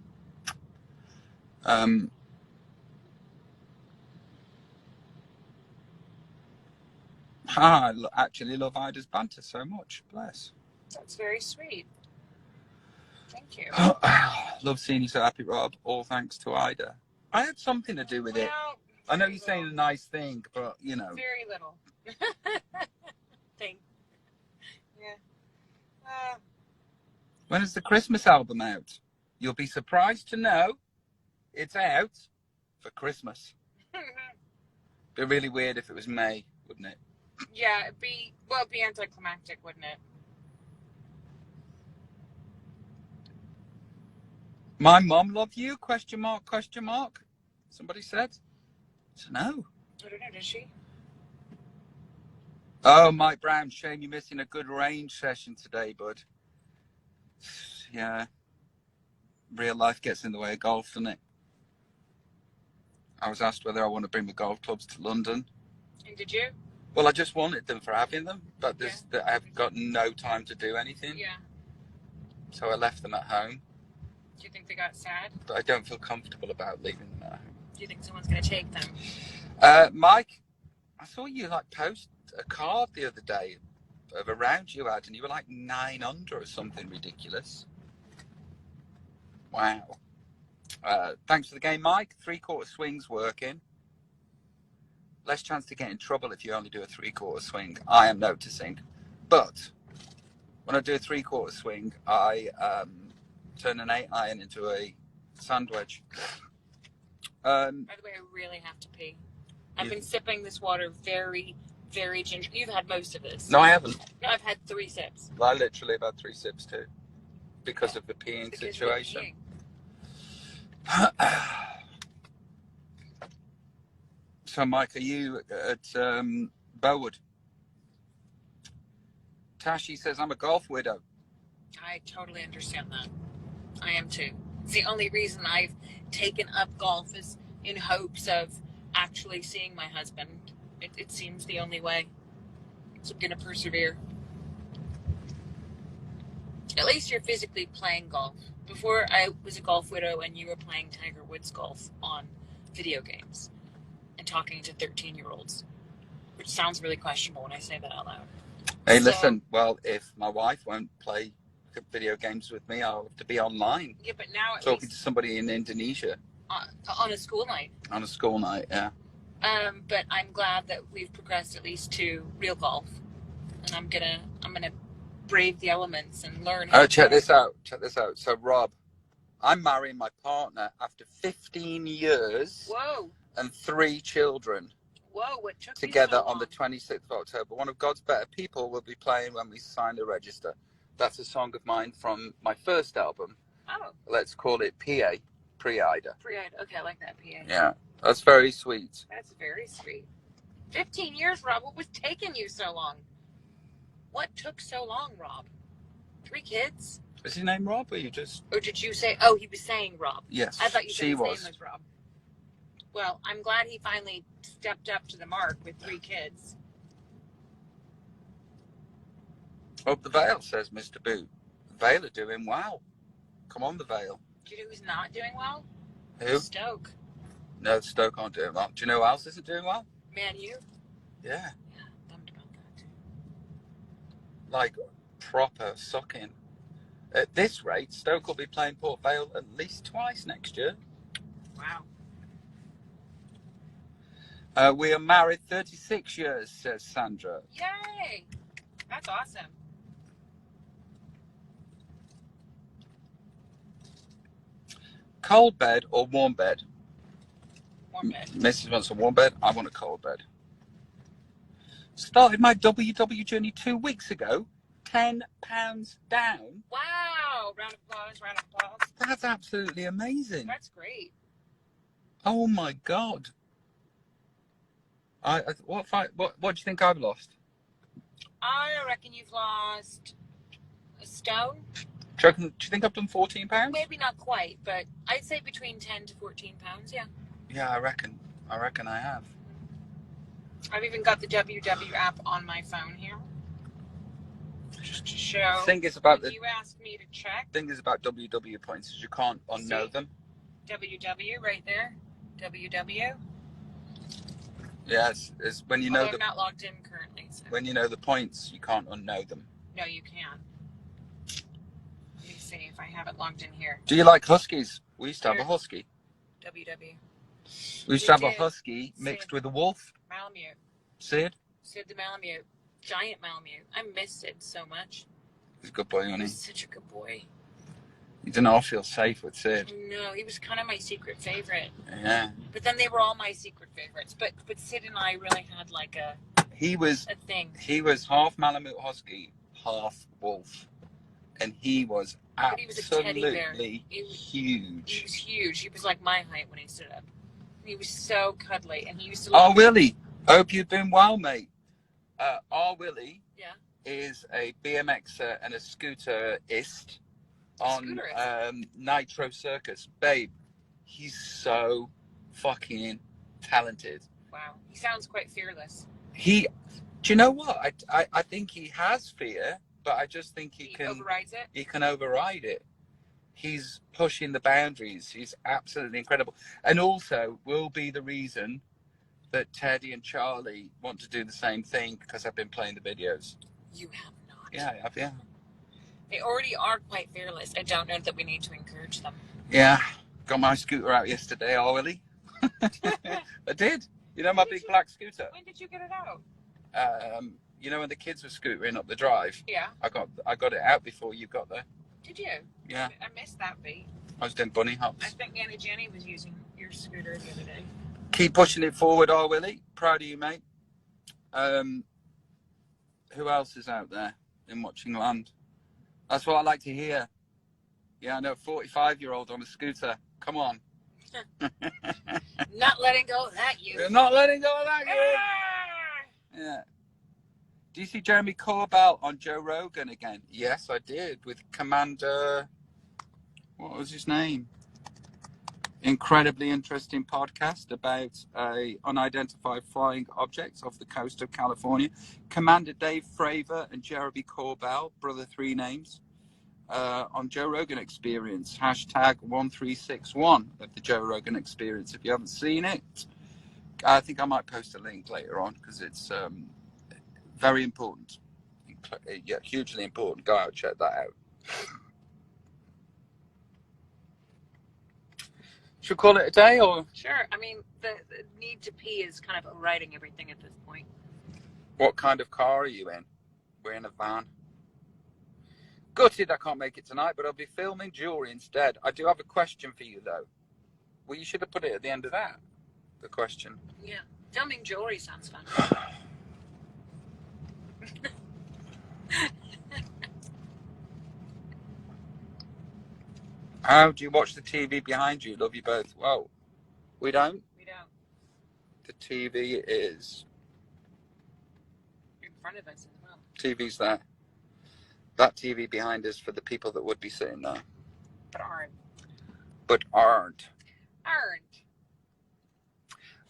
I actually love Ida's banter so much. Bless. That's very sweet. Thank you. Love seeing you so happy, Rob. All thanks to Ida. I had something to do with it. Well, I know very you're saying a little. nice thing, but, you know. Very little. Thing. Yeah. When is the Christmas album out? You'll be surprised to know it's out for Christmas. Be really weird if it was May, wouldn't it? Yeah, it'd be anticlimactic, wouldn't it? My mom loved you, question mark, question mark. Somebody said. So no. I don't know, did she? Oh, Mike Brown, shame you're missing a good range session today, bud. Yeah. Real life gets in the way of golf, doesn't it? I was asked whether I want to bring the golf clubs to London. And did you? Well, I just wanted them for having them, but I've got no time to do anything. Yeah. So I left them at home. Do you think they got sad? But I don't feel comfortable about leaving them at home. Do you think someone's going to take them? Mike, I saw you post a card the other day of a round you had, and you were like 9 under or something ridiculous. Wow. Thanks for the game, Mike. 3/4 swing's working. Less chance to get in trouble if you only do a 3/4 swing. I am noticing. But when I do a 3/4 swing, I turn an 8-iron into a sand wedge. By the way, I really have to pee. I've been sipping this water very, very gingerly. You've had most of this. No, I haven't. No, I've had 3 sips. I literally have had 3 sips too. Because of the peeing Because you're situation. peeing. So, Mike, are you at Bowood? Tashi says, I'm a golf widow. I totally understand that. I am too. It's the only reason I've taken up golf is in hopes of actually seeing my husband. It seems the only way. So I'm going to persevere. At least you're physically playing golf. Before I was a golf widow and you were playing Tiger Woods golf on video games and talking to 13-year-olds, which sounds really questionable when I say that out loud. Hey, listen, well, if my wife won't play video games with me, I'll have to be online. Yeah, but now at talking least to somebody in Indonesia. On a school night. On a school night, yeah. But I'm glad that we've progressed at least to real golf. And I'm gonna brave the elements and learn how to Check play. this out. So, Rob, I'm marrying my partner after 15 years Whoa. and 3 children Whoa, what took you together so on the long? 26th of October. One of God's better people will be playing when we sign the register. That's a song of mine from my first album. Oh, Let's call it PA, Pre-Ida. okay, I like that, PA. Yeah, that's very sweet. That's very sweet. 15 years, Rob. What was taking you so long? What took so long, Rob? 3 kids? Is his name Rob, or you just... Or did you say, oh, he was saying Rob? Yes, I thought you said she his was. name was Rob. Well, I'm glad he finally stepped up to the mark with 3 kids. Up the Vale, says Mr. Boot. Vale are doing well. Come on, the Vale. Do you know who's not doing well? Who? Stoke. No, Stoke aren't doing well. Do you know who else isn't doing well? Man, you? Yeah. Yeah, bummed about that too. Like, proper sucking. At this rate, Stoke will be playing Port Vale at least twice next year. Wow. We are married 36 years, says Sandra. Yay! That's awesome. Cold bed or warm bed? Warm bed. Mrs. wants a warm bed. I want a cold bed. Started my WW journey 2 weeks ago. £10 down. Wow! Round of applause, round of applause. That's absolutely amazing. That's great. Oh my God. What do you think I've lost? I reckon you've lost a stone. Do you think I've done £14? Maybe not quite, but I'd say between 10 to 14 pounds, yeah. Yeah, I reckon I have. I've even got the WW app on my phone here. Just to show. Thing is about you asked me to check. Thing is about WW points is you can't unknow them. WW right there. WW. Yes, it's when you know I'm not logged in currently. So. When you know the points, you can't unknow them. No, you can't. Let me see if I have it logged in here. Do you like huskies? We used to have a husky. WW. We used to have a husky mixed with a wolf. Malamute. Sid? Sid the Malamute. Giant Malamute. I miss Sid so much. He's a good boy, wasn't he? He's such a good boy. You didn't all feel safe with Sid. No, he was kind of my secret favorite. Yeah. But then they were all my secret favorites. But Sid and I really had like a thing. He was half Malamute husky, half wolf. And he was absolutely huge. He was huge. He was like my height when he stood up. He was so cuddly, and he used to. Oh, Willie! Hope you've been well, mate. Our Willie is a BMXer and a scooterist on Nitro Circus. Babe, he's so fucking talented. Wow, he sounds quite fearless. Do you know what? I think he has fear, but I just think he can overrides it. He can override it. He's pushing the boundaries. He's absolutely incredible, and also will be the reason that Teddy and Charlie want to do the same thing because I've been playing the videos. You have not. Yeah, I have. Yeah. They already are quite fearless. I don't know that we need to encourage them. Yeah, got my scooter out yesterday, Willie. I did. You know my big black scooter. When did you get it out? You know when the kids were scootering up the drive. Yeah. I got it out before you got there. Did you? Yeah. I missed that beat. I was doing bunny hops. I think Annie Jenny was using your scooter the other day. Keep pushing it forward, Willie. Proud of you, mate. Who else is out there in watching land? That's what I like to hear. Yeah, I know, 45-year-old on a scooter. Come on. Not letting go of that, you. You're not letting go of that, you. Yeah. Do you see Jeremy Corbell on Joe Rogan again? Yes, I did. With Commander... What was his name? Incredibly interesting podcast about unidentified flying objects off the coast of California. Commander Dave Fravor and Jeremy Corbell, brother 3 names, on Joe Rogan Experience. #1361 of the Joe Rogan Experience. If you haven't seen it, I think I might post a link later on because it's very important. Yeah, hugely important. Go out and check that out. Should we call it a day, or? Sure. I mean, the need to pee is kind of overriding everything at this point. What kind of car are you in? We're in a van. Gutted I can't make it tonight, but I'll be filming jewelry instead. I do have a question for you, though. Well, you should have put it at the end of that, the question. Yeah. Filming jewelry sounds fun. How do you watch the TV behind you? Love you both. Well, we don't. We don't. The TV is... in front of us as well. TV's there. That TV behind us for the people that would be sitting there. But aren't. But aren't. Aren't.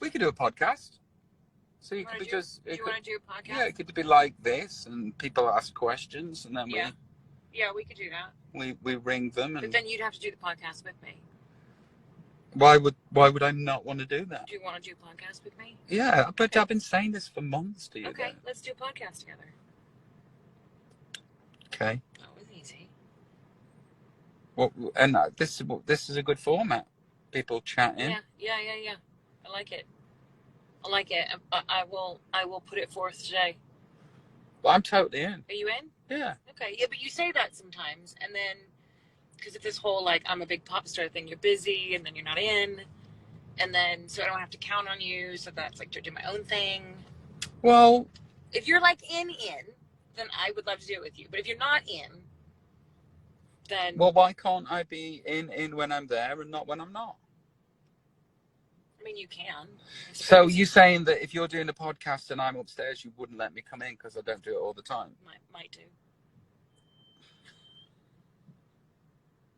We could do a podcast. So you Do could be you just. want to do a podcast? Yeah, it could be like this, and people ask questions, and then Yeah, we could do that. we ring them, But and then you'd have to do the podcast with me. why would I not want to do that? Do you want to do a podcast with me? Yeah, but Okay. I've been saying this for months to you. Okay, then. let's do a podcast together. Okay. That was easy. Well, and this is a good format. People chatting. Yeah. I like it. I will put it forth today. Well, I'm totally in. Are you in? Yeah. Okay. Yeah, but you say that sometimes, and then because of this whole like I'm a big pop star thing, you're busy, and then you're not in, and then so I don't have to count on you. So that's like to do my own thing. Well, If you're like in, then I would love to do it with you. But if you're not in, then why can't I be in when I'm there and not when I'm not? I mean you can. I So suppose. you saying that if you're doing a podcast and I'm upstairs, you wouldn't let me come in because I don't do it all the time? might do.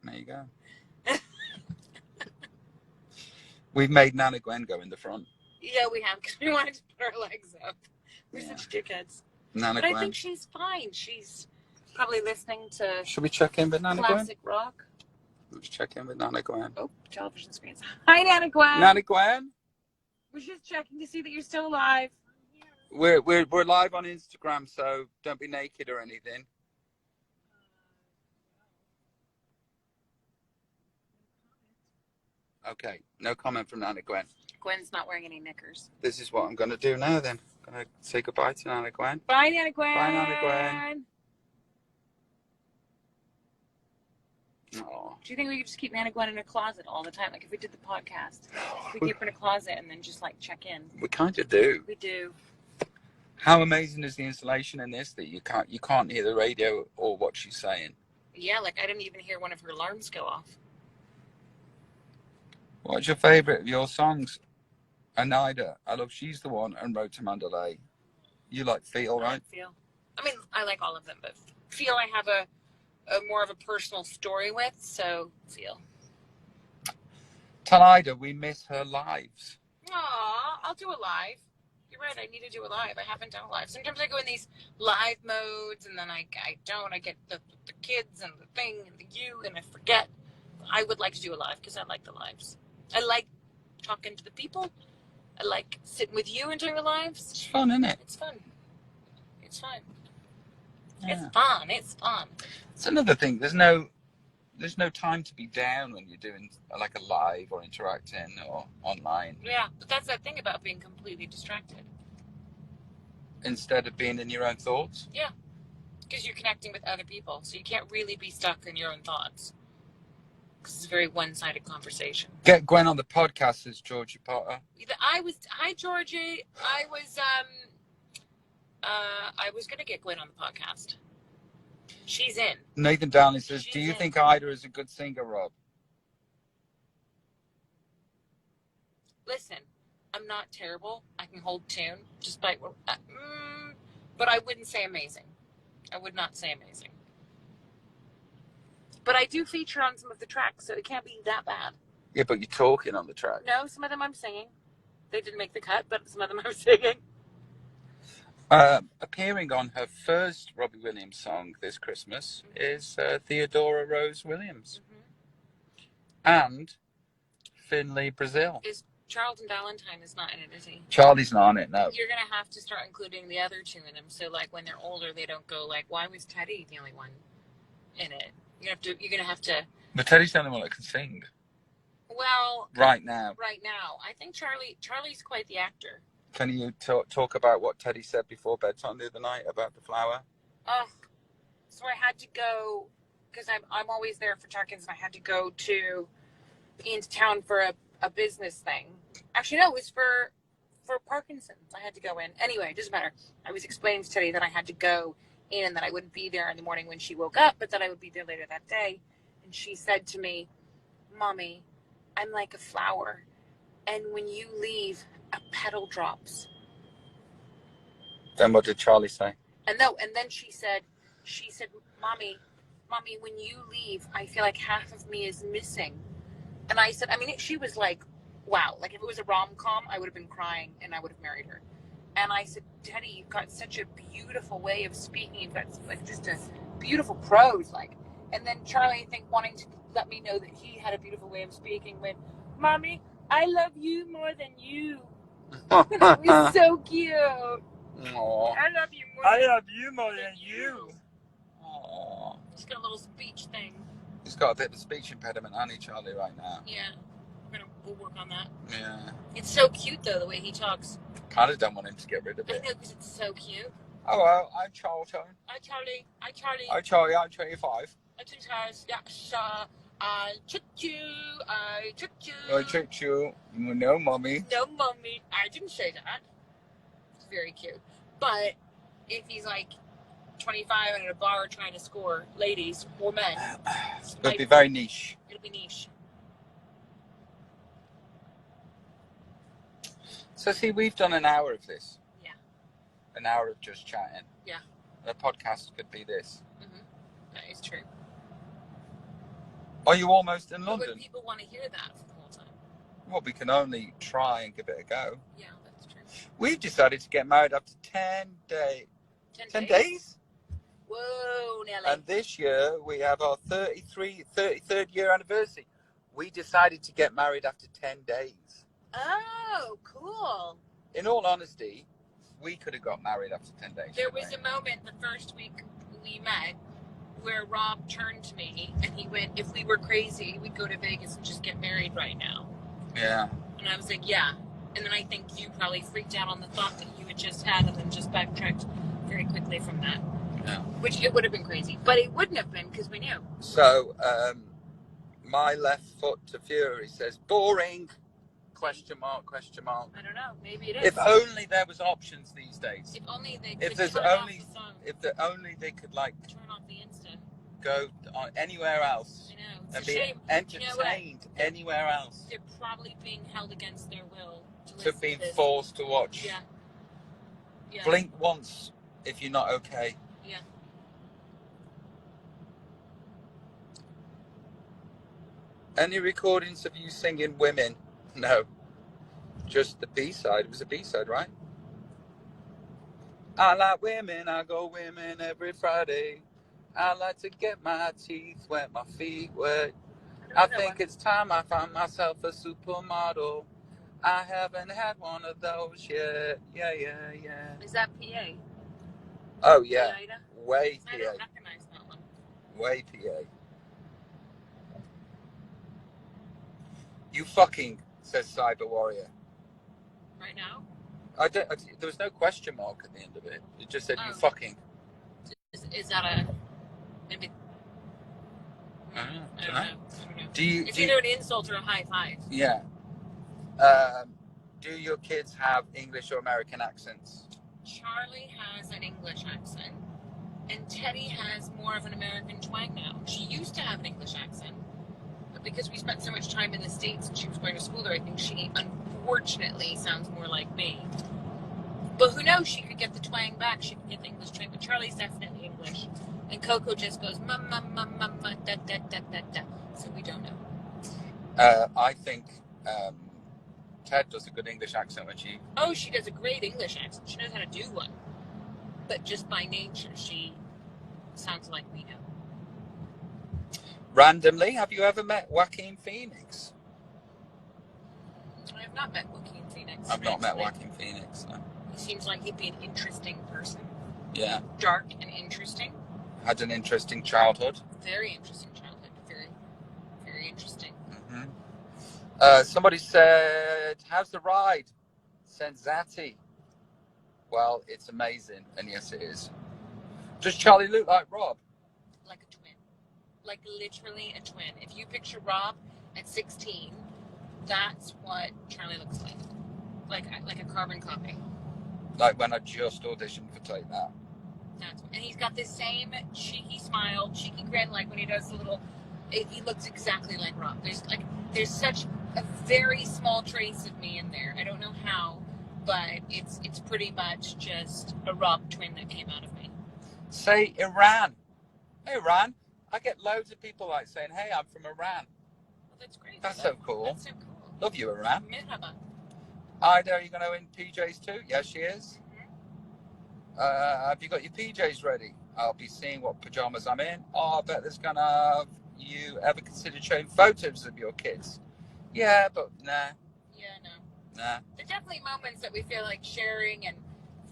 There you go. We've made Nana Gwen go in the front. Yeah, we have because we wanted to put our legs up. We're Yeah. such dickheads. Nana But Gwen. I think she's fine. She's probably listening to Should we check in with Nana Gwen? classic rock. Let's check in with Nana Gwen. Oh, television screens. Hi, Nana Gwen. Nana Gwen, We're just checking to see that you're still alive. we're live on Instagram, so don't be naked or anything. Okay, no comment from Nana Gwen. Gwen's not wearing any knickers. This is what I'm going to do now then. I'm going to say goodbye to Nana Gwen. Bye, Nana Gwen. Bye, Nana Gwen. Oh. Do you think we could just keep Nana Gwen in a closet all the time? Like if we did the podcast, we keep her in a closet and then just like check in. We kind of do. We do. How amazing is the installation in this that you can't hear the radio or what she's saying? Yeah, like I didn't even hear one of her alarms go off. What's your favourite of your songs? Anida. I love She's the One and Road to Mandalay. You like Feel, I right? like Feel. I mean, I like all of them, but Feel I have a more of a personal story with, so Feel. Tell Ida we miss her lives. Aw, I'll do a live. You're right, I need to do a live. I haven't done a live. Sometimes I go in these live modes and then I don't. I get the kids and the thing and the you and I forget. I would like to do a live because I like the lives. I like talking to the people. I like sitting with you and doing the lives. It's fun, isn't it? It's fun. It's fun. Yeah. It's fun. It's fun. It's another thing. There's no time to be down when you're doing like a live or interacting or online. Yeah, but that's that thing about being completely distracted. Instead of being in your own thoughts. Yeah, because you're connecting with other people, so you can't really be stuck in your own thoughts. Because it's a very one-sided conversation. Get Gwen on the podcast, says Georgie Potter. Hi Georgie. I was gonna get Gwen on the podcast. She's in. Nathan Downey says, She's do you in. think Ida is a good singer, Rob? Listen, I'm not terrible. I can hold tune, despite what. But I wouldn't say amazing. I would not say amazing. But I do feature on some of the tracks, so it can't be that bad. Yeah, but you're talking on the track. No, some of them I'm singing. They didn't make the cut, but some of them I'm singing. Appearing on her first Robbie Williams song this Christmas is Theodora Rose Williams and Finley Brazil. Is Charlton Valentine is not in it, is he? Charlie's not on it, no. You're gonna have to start including the other two in them, so like when they're older, they don't go like, why was Teddy the only one in it? You're gonna have to. But Teddy's the only one that can sing Well, right now. Right now, I think Charlie's quite the actor. Can you talk about what Teddy said before bedtime the other night about the flower? Oh, so I had to go because I'm always there for check-ins, and I had to go into town for a business thing. Actually, no, it was for Parkinson's. I had to go in. Anyway, it doesn't matter. I was explaining to Teddy that I had to go in and that I wouldn't be there in the morning when she woke up, but that I would be there later that day. And she said to me, Mommy, I'm like a flower. And when you leave, a petal drops. Then what did Charlie say? And then she said, Mommy, when you leave, I feel like half of me is missing. And I said, she was like wow. Like if it was a rom-com, I would have been crying and I would have married her. And I said, Teddy, you've got such a beautiful way of speaking. You've got like just a beautiful prose, like. And then Charlie, I think, wanting to let me know that he had a beautiful way of speaking, went, "Mommy, I love you more than you." It was so cute. Aww. I love you more. I love you more than you. Aww. Just got a little speech thing. He's got a bit of a speech impediment, hasn't he, Charlie, right now? Yeah, we'll work on that. Yeah. It's so cute though, the way he talks. Kind of don't want him to get rid of I it. know, because it's so cute. Hello, I'm Charlton. Hi Charlie. Hi Charlie. Hi, Charlie. I'm 25. I took yours. Yeah, I tricked you. I tricked you. I tricked you. No, mommy. No, mommy. I didn't say that. It's very cute. But if he's like 25 and at a bar trying to score ladies or men, It'll be very niche. It'll be niche. So, see, we've done an hour of this. Yeah. An hour of just chatting. Yeah. A podcast could be this. That is true. Are you almost in But London? would people want to hear that for the whole time? Well, we can only try and give it a go. Yeah, that's true. We've decided to get married after 10 days. 10 days? Whoa, Nelly. And this year we have our 33rd year anniversary. We decided to get married after 10 days. Oh, cool. In all honesty, we could have got married after 10 days. There was a moment the first week we met where Rob turned to me and he went, "If we were crazy, we'd go to Vegas and just get married right now." Yeah. And I was like, yeah. And then I think you probably freaked out on the thought that you had just had and then just backtracked very quickly from that. Yeah. Which it would have been crazy. But it wouldn't have been because we knew. So, my left foot to Fury says, boring, question mark. I don't know. Maybe it is. If only there was options these days. If only they If could there's turn only, off the song. if only they could like Turn off the instant. go on anywhere else I know. It's and a be shame. entertained anywhere else. They're probably being held against their will to To listen being to this. forced to watch. Yeah. Yeah. Blink once if you're not okay. Yeah. Any recordings of you singing Women? No. Just the B-side. It was a B-side, right? I like women. I go women every Friday. I like to get my teeth wet, my feet wet. I think it's time I find myself a supermodel. I haven't had one of those yet. Yeah. Is that PA? Oh, yeah. Ida? Way I don't PA. recognize that one. Way PA. You fucking, says Cyber Warrior. Right now? There was no question mark at the end of it. It just said, you Oh. fucking. Is that a... Maybe... I don't know. I don't know. Do you, It's do you- either an insult or a high five. yeah. Do your kids have English or American accents? Charlie has an English accent, and Teddy has more of an American twang now. She used to have an English accent, but because we spent so much time in the States and she was going to school there, I think she unfortunately sounds more like me. But who knows? She could get the twang back. She could get the English twang. But Charlie's definitely English, and Coco just goes mama, da da da da da. So we don't know. I think Ted does a good English accent when she... Oh, she does a great English accent. She knows how to do one. But just by nature, she sounds like we know. Randomly, have you ever met Joaquin Phoenix? I have not met Joaquin Phoenix. I've not met actually. Joaquin Phoenix, no. He seems like he'd be an interesting person. Yeah. Dark and interesting. Had an interesting childhood. Very interesting childhood. Very, very interesting. Mm-hmm. Somebody said, how's the ride? Senzati. Well, it's amazing. And yes, it is. Does Charlie look like Rob? Like a twin. Like literally a twin. If you picture Rob at 16, that's what Charlie looks like. Like a carbon copy. Like when I just auditioned for Take That. And he's got this same cheeky smile, cheeky grin, like when he does the little. He looks exactly like Rob. There's such a very small trace of me in there. I don't know how, but it's pretty much just a Rob twin that came out of me. Say Iran. Hey, Iran. I get loads of people like saying, hey, I'm from Iran. Well, that's great. That's so cool. That's so cool. Love you, Aram. Merhaba. Ida, are you going to in PJs too? Yes, she is. Have you got your PJs ready? I'll be seeing what pajamas I'm in. Oh, I bet there's going to have you ever considered showing photos of your kids? Yeah, but nah. Yeah, no. Nah. There's definitely moments that we feel like sharing and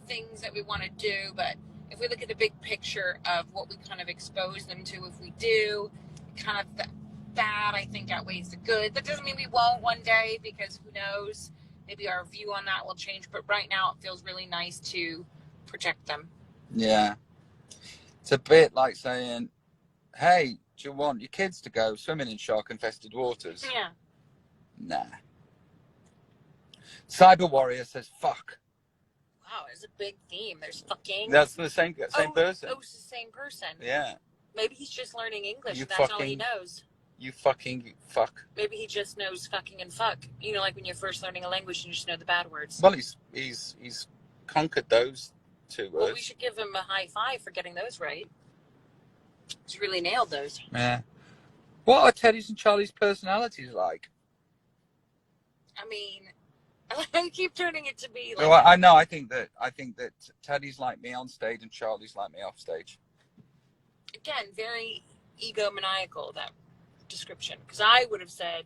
things that we want to do, but if we look at the big picture of what we kind of expose them to, if we do, kind of the bad, I think, outweighs the good. That doesn't mean we won't one day, because who knows? Maybe our view on that will change, but right now it feels really nice to protect them. Yeah. It's a bit like saying, hey, do you want your kids to go swimming in shark-infested waters? Yeah. Nah. Cyber Warrior says, fuck. Wow, it's a big theme. There's fucking. That's the same person. Oh, it's the same person. Yeah. Maybe he's just learning English. You And that's all fucking- he knows. You fucking fuck. Maybe he just knows fucking and fuck. You know, like when you're first learning a language, you just know the bad words. Well, he's conquered those two words. Well, we should give him a high five for getting those right. He's really nailed those. Yeah. What are Teddy's and Charlie's personalities like? I mean, I keep turning it to be like. Well, I know. I think that Teddy's like me on stage and Charlie's like me off stage. Again, very egomaniacal, that description, because I would have said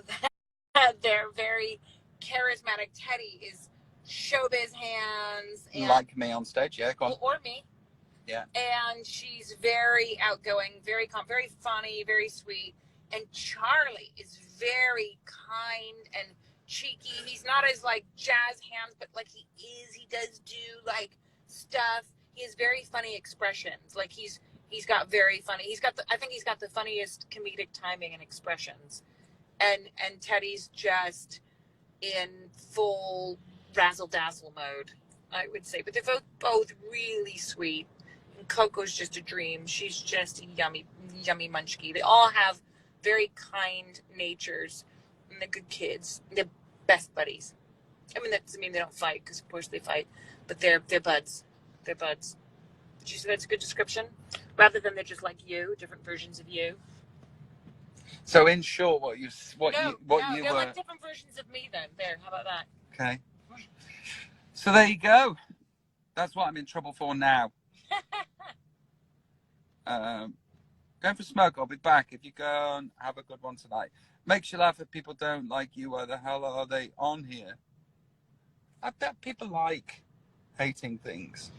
that they're very charismatic. Teddy is showbiz hands, and Like me on stage, yeah. Go on. or me. Yeah. And she's very outgoing, very very funny, very sweet. And Charlie is very kind and cheeky. He's not as like jazz hands, but like he does do like stuff. He has very funny expressions. Like he's got very funny. I think he's got the funniest comedic timing and expressions. And Teddy's just in full razzle dazzle mode, I would say. But they're both really sweet. And Coco's just a dream. She's just a yummy munchkie. They all have very kind natures, and they're good kids. They're best buddies. I mean, that doesn't mean they don't fight, because of course they fight, but they're buds. They're buds. Did you say that's a good description? Rather than they're just like you, different versions of you. So in short, what you They're were. like different versions of me. Then there. How about that? Okay. So there you go. That's what I'm in trouble for now. Going for a smoke. I'll be back. If you go and have a good one tonight. Makes you laugh if people don't like you. Why the hell are they on here? I bet people like hating things.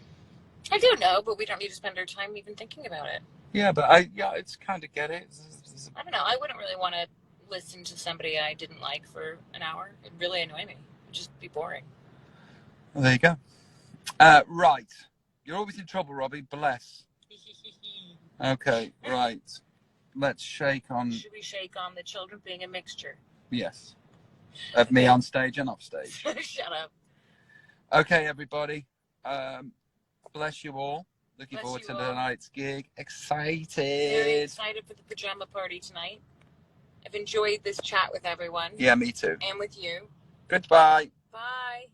I do know, but we don't need to spend our time even thinking about it. Yeah, but it's kind of get it. I don't know. I wouldn't really want to listen to somebody I didn't like for an hour. It'd really annoy me. It'd just be boring. Well, there you go. Right. You're always in trouble, Robbie. Bless. Okay, right. Let's shake on... Should we shake on the children being a mixture? Yes. Of me on stage and off stage. Shut up. Okay, everybody. Bless you all. Looking Bless forward you to all. tonight's gig. Very Excited. excited for the pajama party tonight. I've enjoyed this chat with everyone. Yeah, me too. And with you. Goodbye. Bye.